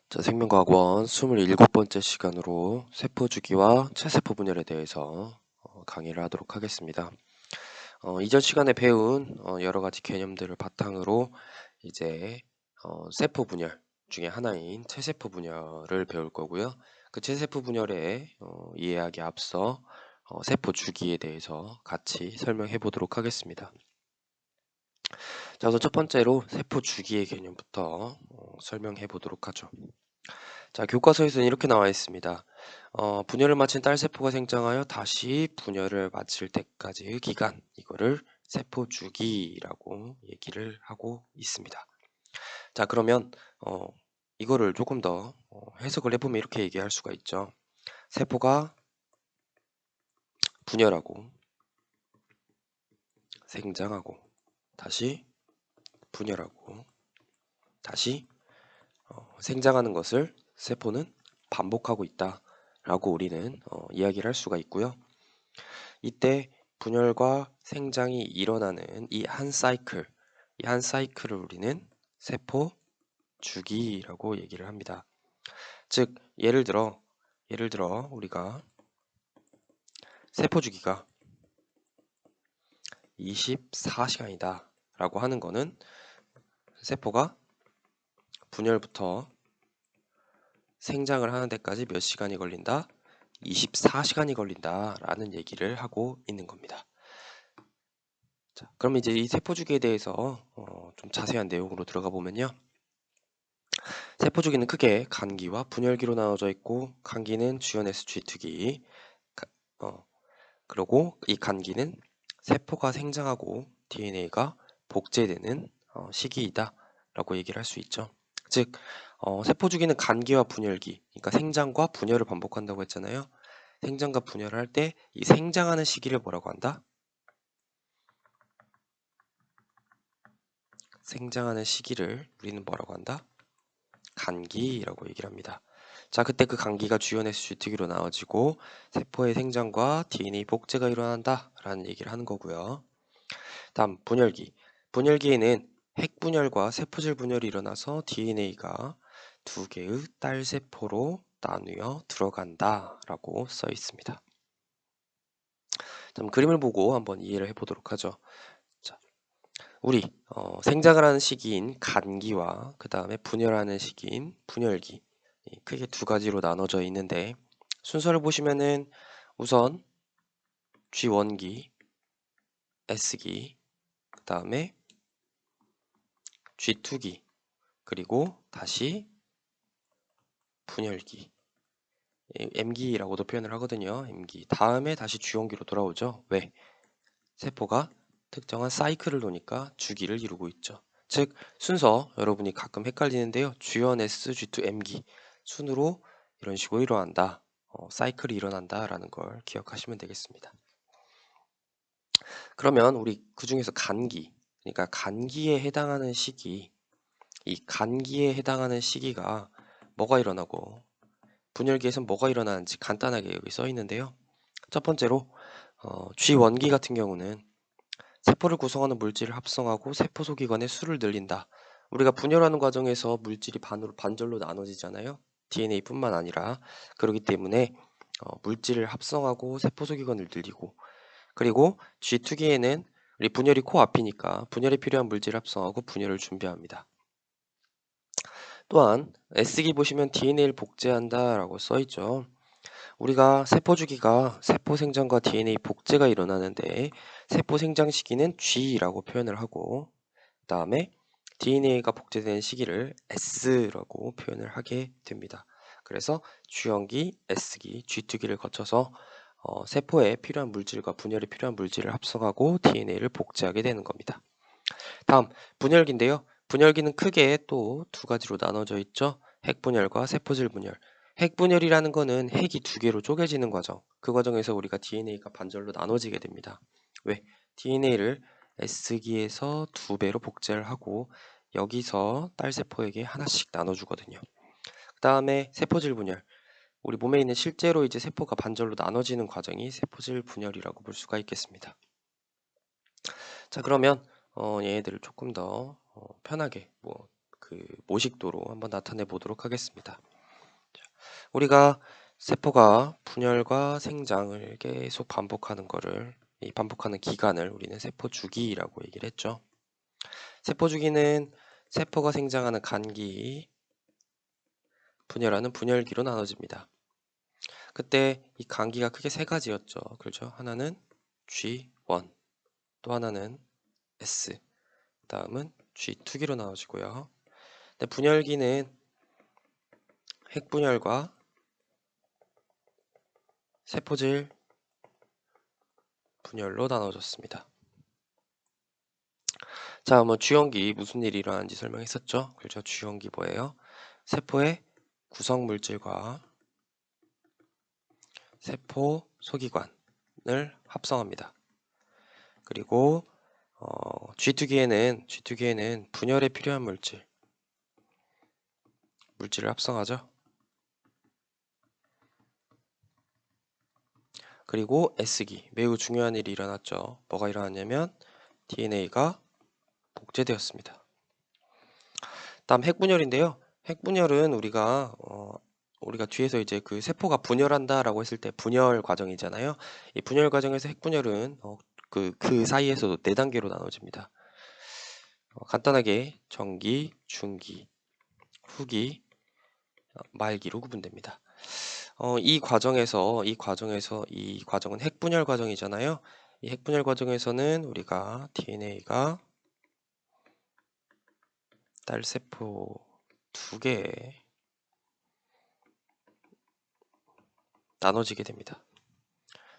자, 생명과학원 27번째 시간으로 세포주기와 체세포 분열에 대해서 강의를 하도록 하겠습니다. 이전 시간에 배운 여러 가지 개념들을 바탕으로 이제 세포 분열 중에 하나인 체세포 분열을 배울 거고요. 그 체세포 분열에 이해하기 앞서 세포 주기에 대해서 같이 설명해 보도록 하겠습니다. 자, 우선 첫 번째로 세포 주기의 개념부터 설명해 보도록 하죠. 자, 교과서에서는 이렇게 나와 있습니다. 분열을 마친 딸세포가 생장하여 다시 분열을 마칠 때까지의 기간, 이거를 세포 주기라고 얘기를 하고 있습니다. 자, 그러면 이거를 조금 더 해석을 해보면 이렇게 얘기할 수가 있죠. 세포가 분열하고 생장하고 다시 분열하고 다시 생장하는 것을 세포는 반복하고 있다라고 우리는 이야기를 할 수가 있고요. 이때 분열과 생장이 일어나는 이 한 사이클을 우리는 세포 주기라고 얘기를 합니다. 즉, 예를 들어 우리가 세포 주기가 24시간이다 라고 하는 거는 세포가 분열부터 생장을 하는 데까지 몇 시간이 걸린다? 24시간이 걸린다 라는 얘기를 하고 있는 겁니다. 자, 그럼 이제 이 세포 주기에 대해서 좀 자세한 내용으로 들어가 보면요. 세포 주기는 크게 간기와 분열기로 나눠져 있고, 간기는 GNS G2기, 그리고 이 간기는 세포가 생장하고 DNA가 복제되는 시기이다 라고 얘기를 할 수 있죠. 즉, 세포 주기는 간기와 분열기, 그러니까 생장과 분열을 반복한다고 했잖아요. 생장과 분열을 할 때 이 생장하는 시기를 뭐라고 한다? 생장하는 시기를 우리는 뭐라고 한다? 간기라고 얘기를 합니다. 자, 그때 그 간기가 GNS G2기로 나눠지고 세포의 생장과 DNA 복제가 일어난다 라는 얘기를 하는 거고요. 다음 분열기. 분열기에는 핵분열과 세포질 분열이 일어나서 DNA가 두 개의 딸세포로 나누어 들어간다 라고 써 있습니다. 다음 그림을 보고 한번 이해를 해보도록 하죠. 자, 우리 생장을 하는 시기인 간기와 그 다음에 분열하는 시기인 분열기, 크게 두 가지로 나눠져 있는데, 순서를 보시면은 우선 G1기, S기, 그 다음에 G2기, 그리고 다시 분열기, M기라고도 표현을 하거든요. M기 다음에 다시 G1기로 돌아오죠. 왜? 세포가 특정한 사이클을 도니까 주기를 이루고 있죠. 즉, 순서 여러분이 가끔 헷갈리는데요. G1S, G2, M기 순으로 이런 식으로 일어난다. 사이클이 일어난다 라는 걸 기억하시면 되겠습니다. 그러면 우리 그 중에서 간기, 그러니까 간기에 해당하는 시기, 이 간기에 해당하는 시기가 뭐가 일어나고 분열기에서는 뭐가 일어나는지 간단하게 여기 써 있는데요. 첫 번째로 G1기 같은 경우는 세포를 구성하는 물질을 합성하고 세포 소기관의 수를 늘린다. 우리가 분열하는 과정에서 물질이 반절로 나눠지잖아요. DNA뿐만 아니라. 그렇기 때문에 물질을 합성하고 세포 소기관을 늘리고, 그리고 G2기에는 우리 분열이 코앞이니까 분열에 필요한 물질을 합성하고 분열을 준비합니다. 또한 S기 보시면 DNA를 복제한다 라고 써있죠. 우리가 세포 주기가 세포 생장과 DNA 복제가 일어나는데, 세포 생장 시기는 G라고 표현을 하고, 그 다음에 DNA가 복제되는 시기를 S라고 표현을 하게 됩니다. 그래서 G1기, S기, G2기를 거쳐서 세포에 필요한 물질과 분열에 필요한 물질을 합성하고 DNA를 복제하게 되는 겁니다. 다음 분열기인데요. 분열기는 크게 또 두 가지로 나눠져 있죠. 핵분열과 세포질 분열. 핵분열이라는 거는 핵이 두 개로 쪼개지는 과정. 그 과정에서 우리가 DNA가 반절로 나눠지게 됩니다. 왜? DNA를 S기에서 두 배로 복제를 하고 여기서 딸세포에게 하나씩 나눠주거든요. 그 다음에 세포질 분열. 우리 몸에 있는 실제로 이제 세포가 반절로 나눠지는 과정이 세포질 분열이라고 볼 수가 있겠습니다. 자, 그러면 얘네들을 조금 더 편하게 그 모식도로 한번 나타내 보도록 하겠습니다. 우리가 세포가 분열과 생장을 계속 반복하는 거를, 이 반복하는 기간을 우리는 세포 주기라고 얘기를 했죠. 세포 주기는 세포가 생장하는 간기, 분열하는 분열기로 나눠집니다. 그때 이 간기가 크게 세 가지였죠. 그렇죠? 하나는 G1, 또 하나는 S, 다음은 G2기로 나눠지고요. 근데 분열기는 핵분열과 세포질 분열로 나눠졌습니다. 자, 뭐 주연기 무슨 일이 일어나는지 설명했었죠. 그렇죠? 주연기 뭐예요? 세포의 구성 물질과 세포 소기관을 합성합니다. 그리고 G2기에는 분열에 필요한 물질을 합성하죠. 그리고 S기, 매우 중요한 일이 일어났죠. 뭐가 일어났냐면 DNA가 복제되었습니다. 다음 핵분열인데요. 핵분열은 우리가 뒤에서 이제 그 세포가 분열한다라고 했을 때 분열 과정이잖아요. 이 분열 과정에서 핵분열은 그 사이에서도 4단계로 나눠집니다. 간단하게 전기, 중기, 후기, 말기로 구분됩니다. 이 과정은 핵분열 과정이잖아요. 이 핵분열 과정에서는 우리가 DNA가 딸세포 2개에 나눠지게 됩니다.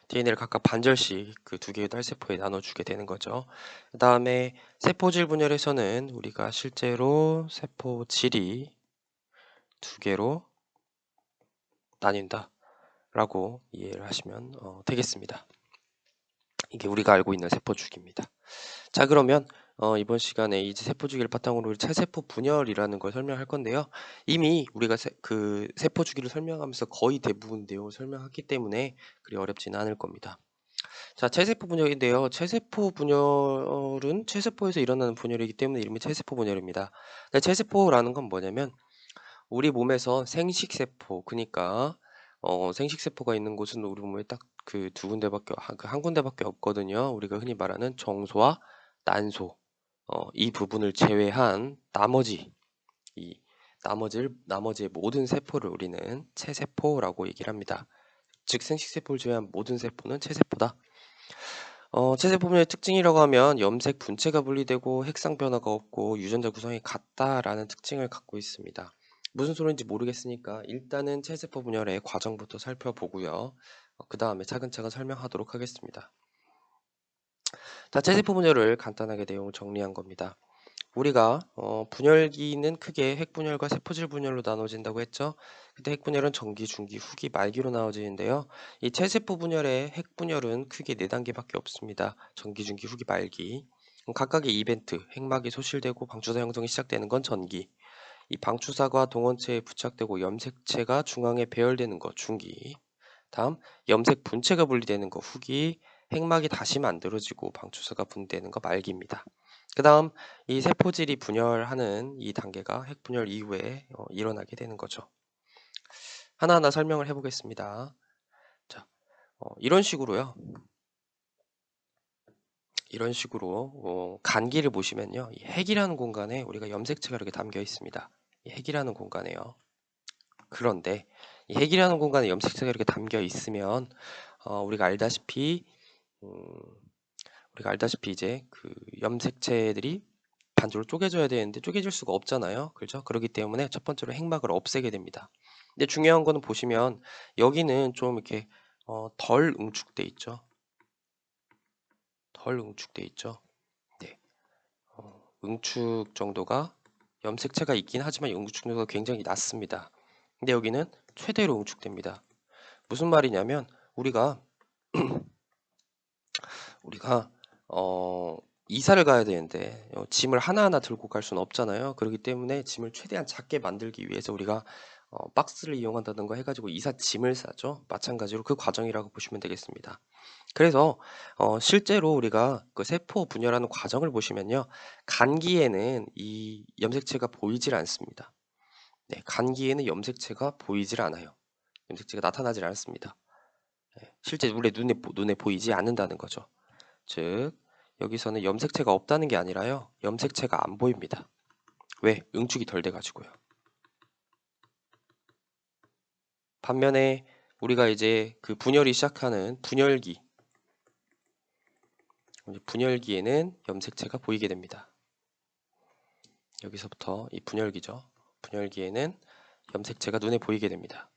DNA를 각각 반절씩 그 2개의 딸세포에 나눠주게 되는 거죠. 그 다음에 세포질 분열에서는 우리가 실제로 세포질이 2개로 나뉜다 라고 이해를 하시면 되겠습니다. 이게 우리가 알고 있는 세포 주기입니다. 자, 그러면 이번 시간에 이제 세포 주기를 바탕으로 체세포 분열이라는 걸 설명할 건데요. 이미 우리가 세포 주기를 설명하면서 거의 대부분 내용을 설명했기 때문에 그리 어렵지는 않을 겁니다. 자, 체세포 분열인데요. 체세포 분열은 체세포에서 일어나는 분열이기 때문에 이름이 체세포 분열입니다. 근데 체세포라는 건 뭐냐면 우리 몸에서 생식세포, 그러니까 생식세포가 있는 곳은 우리 몸에 딱 그 한 군데밖에 없거든요. 우리가 흔히 말하는 정소와 난소, 이 부분을 제외한 나머지의 모든 세포를 우리는 체세포라고 얘기를 합니다. 즉 생식세포를 제외한 모든 세포는 체세포다. 체세포 분열의 특징이라고 하면 염색 분체가 분리되고 핵상 변화가 없고 유전자 구성이 같다라는 특징을 갖고 있습니다. 무슨 소리인지 모르겠으니까 일단은 체세포 분열의 과정부터 살펴보고요. 그 다음에 차근차근 설명하도록 하겠습니다. 자, 체세포 분열을 간단하게 내용을 정리한 겁니다. 우리가 분열기는 크게 핵분열과 세포질 분열로 나눠진다고 했죠. 근데 핵분열은 전기, 중기, 후기, 말기로 나눠지는데요. 이 체세포 분열의 핵분열은 크게 4단계밖에 없습니다. 전기, 중기, 후기, 말기. 각각의 이벤트, 핵막이 소실되고 방추사 형성이 시작되는 건 전기. 이 방추사가 동원체에 부착되고 염색체가 중앙에 배열되는 거 중기. 다음 염색 분체가 분리되는 거 후기. 핵막이 다시 만들어지고 방추사가 분리되는 거 말기입니다. 그 다음 이 세포질이 분열하는 이 단계가 핵분열 이후에 일어나게 되는 거죠. 하나하나 설명을 해보겠습니다. 자, 이런 식으로 간기를 보시면요, 이 핵이라는 공간에 우리가 염색체가 이렇게 담겨 있습니다. 이 핵이라는 공간에요. 그런데 이 핵이라는 공간에 염색체가 이렇게 담겨 있으면 우리가 알다시피 이제 그 염색체들이 반대로 쪼개져야 되는데 쪼개질 수가 없잖아요. 그렇죠? 그렇기 때문에 첫 번째로 핵막을 없애게 됩니다. 근데 중요한 거는 보시면 여기는 좀 이렇게 덜 응축돼 있죠. 덜 응축돼 있죠. 네. 응축 정도가 염색체가 있긴 하지만 응축 정도가 굉장히 낮습니다. 근데 여기는 최대로 응축됩니다. 무슨 말이냐면 우리가 이사를 가야 되는데 짐을 하나하나 들고 갈 수는 없잖아요. 그렇기 때문에 짐을 최대한 작게 만들기 위해서 우리가 박스를 이용한다든가 해가지고 이삿짐을 싸죠. 마찬가지로 그 과정이라고 보시면 되겠습니다. 그래서 실제로 우리가 그 세포 분열하는 과정을 보시면요, 간기에는 이 염색체가 보이질 않습니다. 네, 간기에는 염색체가 보이질 않아요. 염색체가 나타나질 않습니다. 네, 실제 우리 눈에 보이지 않는다는 거죠. 즉 여기서는 염색체가 없다는 게 아니라요, 염색체가 안 보입니다. 왜? 응축이 덜 돼가지고요. 반면에 우리가 이제 그 분열이 시작하는 분열기에는 염색체가 보이게 됩니다. 여기서부터 이 분열기죠. 분열기에는 염색체가 눈에 보이게 됩니다.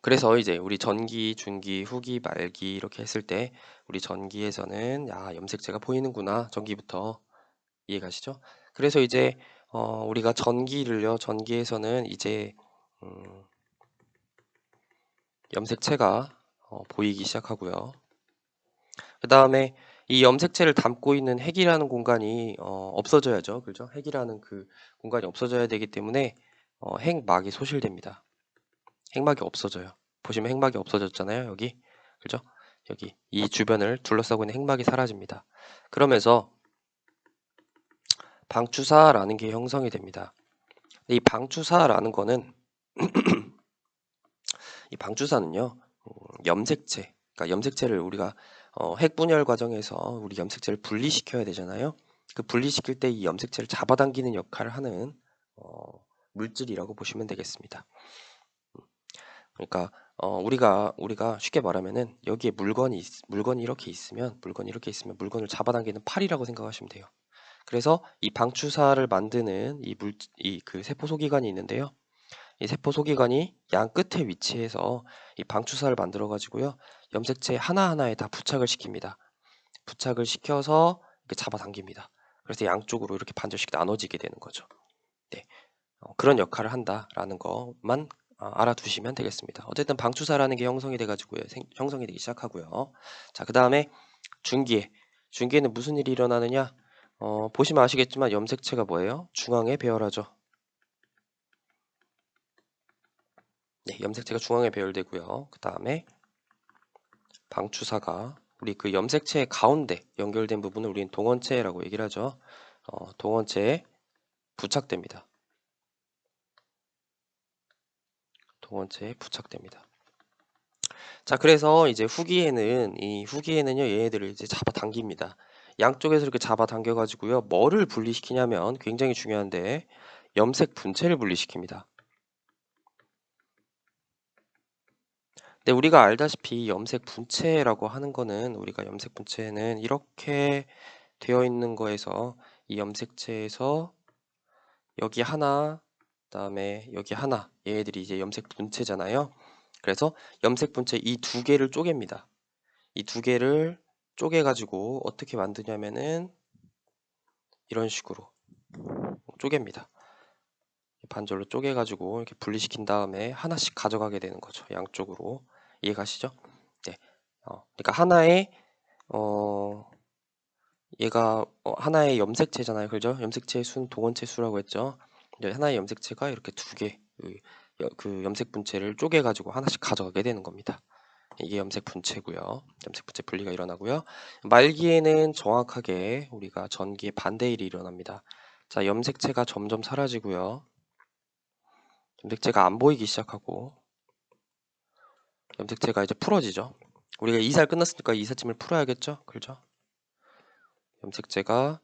그래서 이제 우리 전기, 중기, 후기, 말기 이렇게 했을 때 우리 전기에서는 염색체가 보이는구나. 전기부터 이해가시죠? 그래서 이제 우리가 전기에서는 이제 염색체가 보이기 시작하고요. 그 다음에 이 염색체를 담고 있는 핵이라는 공간이 없어져야죠. 그죠? 핵이라는 그 공간이 없어져야 되기 때문에 핵막이 소실됩니다. 핵막이 없어져요. 보시면 핵막이 없어졌잖아요. 여기. 그죠? 여기 이 주변을 둘러싸고 있는 핵막이 사라집니다. 그러면서 방추사라는 게 형성이 됩니다. 이 방추사라는 거는 이 방추사는요, 염색체, 그러니까 염색체를 우리가 핵분열 과정에서 우리 염색체를 분리시켜야 되잖아요. 그 분리시킬 때 이 염색체를 잡아당기는 역할을 하는 물질이라고 보시면 되겠습니다. 그러니까 우리가 쉽게 말하면은 여기에 물건이 이렇게 있으면 물건을 잡아당기는 팔이라고 생각하시면 돼요. 그래서 이 방추사를 만드는 이 그 세포 소기관이 있는데요. 이 세포 소기관이 양 끝에 위치해서 이 방추사를 만들어 가지고요, 염색체 하나하나에 다 부착을 시킵니다. 부착을 시켜서 이렇게 잡아당깁니다. 그래서 양쪽으로 이렇게 반절씩 나눠지게 되는 거죠. 네, 그런 역할을 한다라는 것만 알아두시면 되겠습니다. 어쨌든 방추사라는 게 형성이 돼가지고요, 형성이 되기 시작하고요. 자, 그 다음에 중기에는 무슨 일이 일어나느냐? 보시면 아시겠지만 염색체가 뭐예요? 중앙에 배열하죠. 네, 염색체가 중앙에 배열되고요. 그 다음에 방추사가 우리 그 염색체 가운데 연결된 부분을 우리는 동원체라고 얘기를 하죠. 동원체에 부착됩니다. 동원체에 부착됩니다. 자, 그래서 이제 후기에는요, 얘네들을 이제 잡아당깁니다. 양쪽에서 이렇게 잡아당겨가지고요, 뭐를 분리시키냐면 굉장히 중요한데 염색 분체를 분리시킵니다. 근데 우리가 알다시피 염색 분체라고 하는 거는, 우리가 염색 분체는 이렇게 되어 있는 거에서 이 염색체에서 여기 하나, 그다음에 여기 하나, 얘네들이 이제 염색 분체잖아요. 그래서 염색 분체 이 두 개를 쪼갭니다. 이 두 개를 쪼개가지고 어떻게 만드냐면은 이런 식으로 쪼갭니다. 반절로 쪼개가지고 이렇게 분리시킨 다음에 하나씩 가져가게 되는 거죠. 양쪽으로. 이해가시죠? 네. 그러니까 얘가 하나의 염색체잖아요. 그죠? 염색체의 수는 동원체 수라고 했죠. 하나의 염색체가 이렇게 두 개, 그 염색 분체를 쪼개가지고 하나씩 가져가게 되는 겁니다. 이게 염색 분체고요. 염색 분체 분리가 일어나고요. 말기에는 정확하게 우리가 전기의 반대 일이 일어납니다. 자, 염색체가 점점 사라지고요. 염색체가 안 보이기 시작하고 염색체가 이제 풀어지죠. 우리가 이사를 끝났으니까 이삿짐을 풀어야겠죠. 그렇죠? 염색체가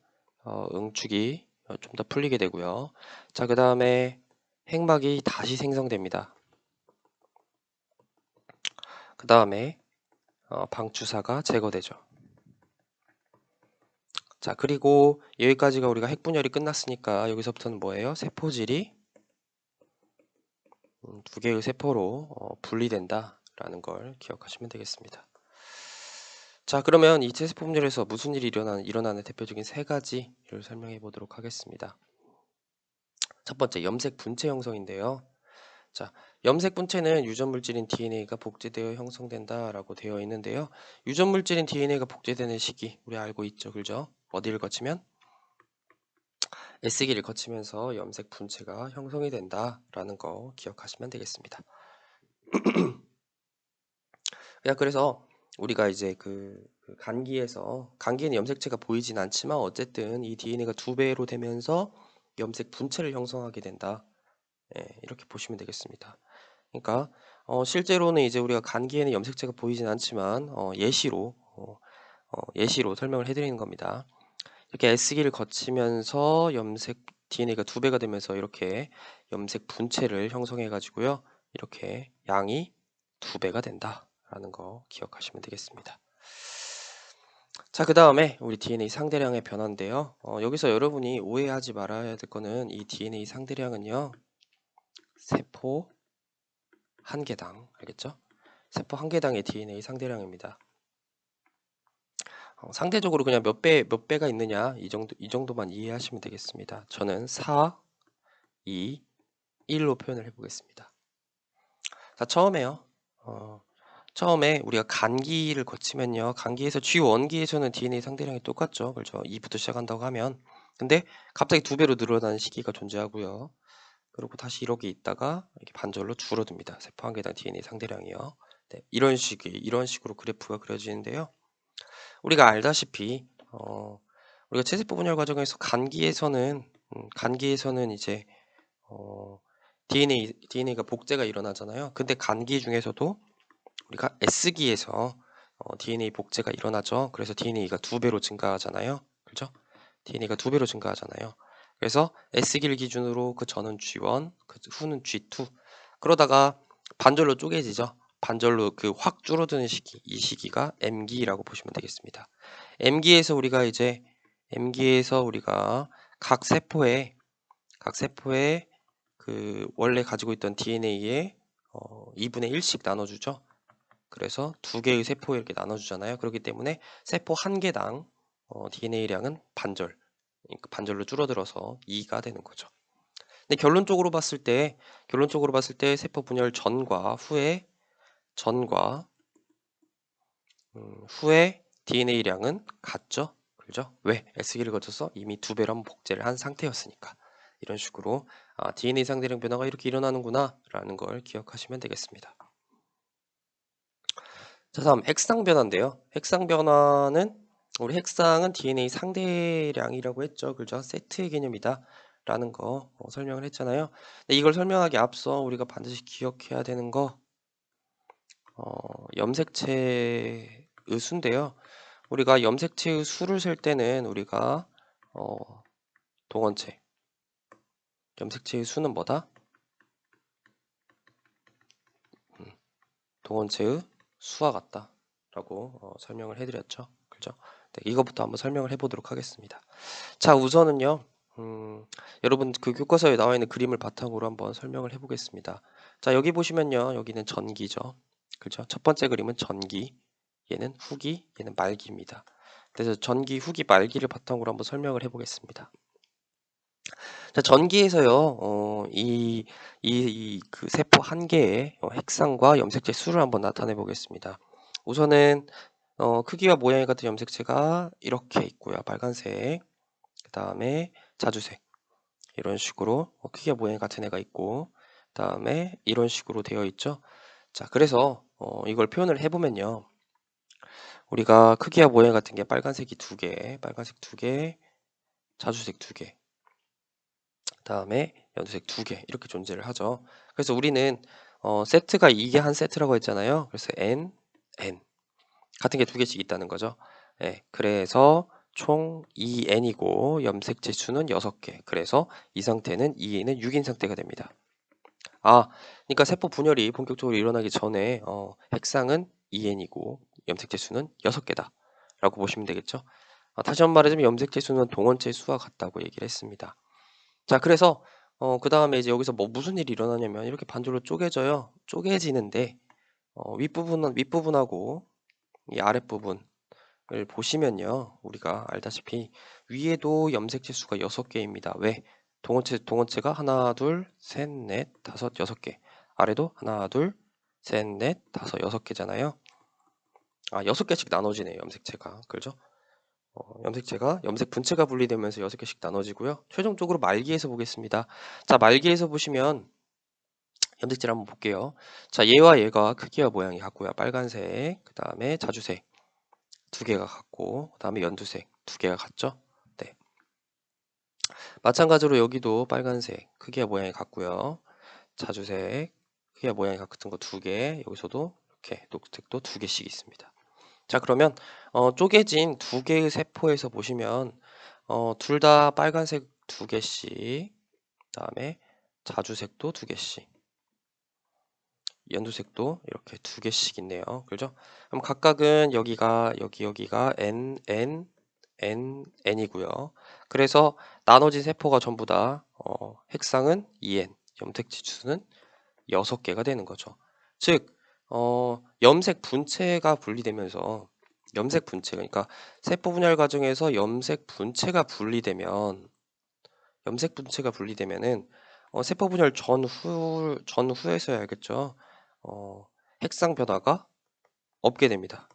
응축이 좀 더 풀리게 되고요. 자, 그 다음에 핵막이 다시 생성됩니다. 그 다음에 방추사가 제거되죠. 자, 그리고 여기까지가 우리가 핵분열이 끝났으니까 여기서부터는 뭐예요? 세포질이 두 개의 세포로 분리된다라는 걸 기억하시면 되겠습니다. 자, 그러면 이 세포 분열에서 무슨 일이 일어나는 대표적인 세 가지를 설명해 보도록 하겠습니다. 첫 번째, 염색 분체 형성인데요. 자, 염색 분체는 유전 물질인 DNA가 복제되어 형성된다라고 되어 있는데요. 유전 물질인 DNA가 복제되는 시기 우리 알고 있죠, 그죠? 어디를 거치면? S기를 거치면서 염색 분체가 형성이 된다라는 거 기억하시면 되겠습니다. 그래서 우리가 이제 간기에는 염색체가 보이진 않지만 어쨌든 이 DNA가 2배로 되면서 염색 분체를 형성하게 된다. 예, 이렇게 보시면 되겠습니다. 그러니까 실제로는 이제 우리가 간기에는 염색체가 보이진 않지만 예시로 설명을 해드리는 겁니다. 이렇게 S기를 거치면서 염색 DNA가 2배가 되면서 이렇게 염색 분체를 형성해 가지고요. 이렇게 양이 2배가 된다라는 거 기억하시면 되겠습니다. 자, 그 다음에 우리 DNA 상대량의 변화인데요. 여기서 여러분이 오해하지 말아야 될 거는 이 DNA 상대량은요. 세포 한 개당, 알겠죠? 세포 한 개당의 DNA 상대량입니다. 상대적으로 그냥 몇 배가 있느냐 이 정도만 이해하시면 되겠습니다. 저는 4, 2, 1로 표현을 해보겠습니다. 자, 처음에 우리가 간기를 거치면요. 간기에서 G1기에서는 DNA 상대량이 똑같죠. 그렇죠? 2부터 시작한다고 하면. 근데 갑자기 2배로 늘어나는 시기가 존재하고요. 그리고 다시 이렇게 있다가 이렇게 반절로 줄어듭니다. 세포 한 개당 DNA 상대량이요. 네, 이런 식으로 그래프가 그려지는데요. 우리가 알다시피 우리가 체세포 분열 과정에서 간기에서는 이제 DNA가 복제가 일어나잖아요. 근데 간기 중에서도 우리가 S기에서 DNA 복제가 일어나죠. 그래서 DNA가 2배로 증가하잖아요. 그렇죠? DNA가 2배로 증가하잖아요. 그래서 S기를 기준으로 그 전은 G1, 그 후는 G2. 그러다가 반절로 쪼개지죠. 반절로 확 줄어드는 시기, 이 시기가 M기라고 보시면 되겠습니다. M기에서 우리가 각 세포에 원래 가지고 있던 DNA의 2분의 1씩 나눠주죠. 그래서 2개의 세포에 이렇게 나눠주잖아요. 그렇기 때문에 세포 한 개당 DNA량은 반절로 줄어들어서 2가 되는 거죠. 근데 결론적으로 봤을 때 세포 분열 전과 후에 DNA량은 같죠? 그죠? 왜? S기를 거쳐서 이미 2배로 복제를 한 상태였으니까. 이런 식으로 DNA 상대량 변화가 이렇게 일어나는구나 라는 걸 기억하시면 되겠습니다. 자, 다음 핵상 변화인데요. 우리 핵상은 DNA 상대량이라고 했죠. 그죠? 세트의 개념이다 라는 거 설명을 했잖아요. 근데 이걸 설명하기 앞서 우리가 반드시 기억해야 되는 거 염색체의 수인데요. 우리가 염색체의 수를 셀 때는 우리가 동원체 염색체의 수는 뭐다? 동원체의 수와 같다 라고 설명을 해드렸죠. 그죠? 네, 이것부터 한번 설명을 해보도록 하겠습니다. 자, 우선은요. 여러분 그 교과서에 나와 있는 그림을 바탕으로 한번 설명을 해보겠습니다. 자, 여기 보시면요. 여기는 전기죠. 그죠? 첫 번째 그림은 전기, 얘는 후기, 얘는 말기입니다. 그래서 전기, 후기, 말기를 바탕으로 한번 설명을 해보겠습니다. 자, 전기에서요, 그 세포 한 개의 핵상과 염색체 수를 한번 나타내 보겠습니다. 우선은 크기와 모양이 같은 염색체가 이렇게 있고요. 빨간색, 그 다음에 자주색, 이런 식으로 크기와 모양이 같은 애가 있고, 그 다음에 이런 식으로 되어 있죠. 자, 그래서 이걸 표현을 해보면요. 우리가 크기와 모양 같은 게 빨간색 2개, 자주색 2개, 그 다음에 연두색 2개 이렇게 존재를 하죠. 그래서 우리는 세트가 이게 한 세트라고 했잖아요. 그래서 N 같은 게 2개씩 있다는 거죠. 네, 그래서 총 2N이고 염색체 수는 6개. 그래서 이 상태는 2N은 6인 상태가 됩니다. 그러니까 세포 분열이 본격적으로 일어나기 전에 핵상은 2N이고 염색체 수는 6개다 라고 보시면 되겠죠. 다시 한번 말하자면 염색체 수는 동원체 수와 같다고 얘기를 했습니다. 자, 그래서 그 다음에 이제 여기서 무슨 일이 일어나냐면 이렇게 반절로 쪼개져요. 쪼개지는데 윗부분하고 이 아랫부분을 보시면요. 우리가 알다시피 위에도 염색체 수가 6개입니다. 왜? 동원체가 하나, 둘, 셋, 넷, 다섯, 6개. 아래도 하나, 둘, 셋, 넷, 다섯, 여섯 개잖아요. 아, 6개씩 나눠지네요, 염색체가. 그렇죠? 염색체가 염색 분체가 분리되면서 6개씩 나눠지고요. 최종적으로 말기에서 보겠습니다. 자, 말기에서 보시면 염색체를 한번 볼게요. 자, 얘와 얘가 크기와 모양이 같고요. 빨간색, 그 다음에 자주색 2개가 같고, 그 다음에 연두색 2개가 같죠? 네. 마찬가지로 여기도 빨간색 크기와 모양이 같고요. 자주색 크기와 모양이 같은 거 2개, 여기서도 이렇게 녹색도 2개씩 있습니다. 자, 그러면 쪼개진 2개의 세포에서 보시면 둘 다 빨간색 2개씩, 그다음에 자주색도 2개씩, 연두색도 이렇게 2개씩 있네요. 그죠? 그럼 각각은 여기가 N이고요. 그래서 나눠진 세포가 전부 다 핵상은 2N, 염색체 수는 6개가 되는 거죠. 즉, 염색 분체가 분리되면서 염색 분체, 그러니까 세포 분열 과정에서 염색 분체가 분리되면은 세포 분열 전후에서야겠죠. 핵상 변화가 없게 됩니다.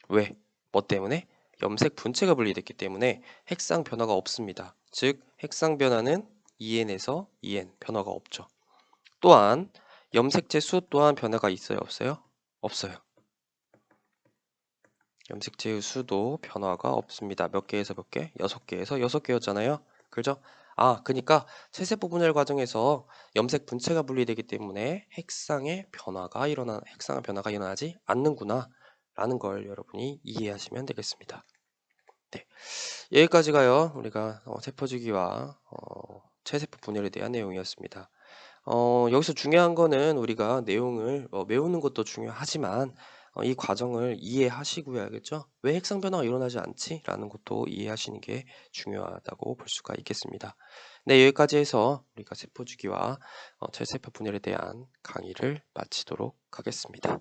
왜? 뭐 때문에? 염색 분체가 분리됐기 때문에 핵상 변화가 없습니다. 즉, 핵상 변화는 2N에서 2N 변화가 없죠. 또한 염색체 수 또한 변화가 있어요, 없어요? 없어요. 염색체의 수도 변화가 없습니다. 몇 개에서 몇 개? 6개에서 6개였잖아요. 그죠? 아, 그러니까 세세포 분열 과정에서 염색 분체가 분리되기 때문에 핵상의 변화가 일어나지 않는구나 라는 걸 여러분이 이해하시면 되겠습니다. 네. 여기까지가요. 우리가 세포주기와 체세포 분열에 대한 내용이었습니다. 여기서 중요한 거는 우리가 내용을 외우는 것도 중요하지만 이 과정을 이해하시고야 알겠죠? 왜 핵상 변화가 일어나지 않지? 라는 것도 이해하시는 게 중요하다고 볼 수가 있겠습니다. 네, 여기까지 해서 우리가 세포주기와 체세포 분열에 대한 강의를 마치도록 하겠습니다.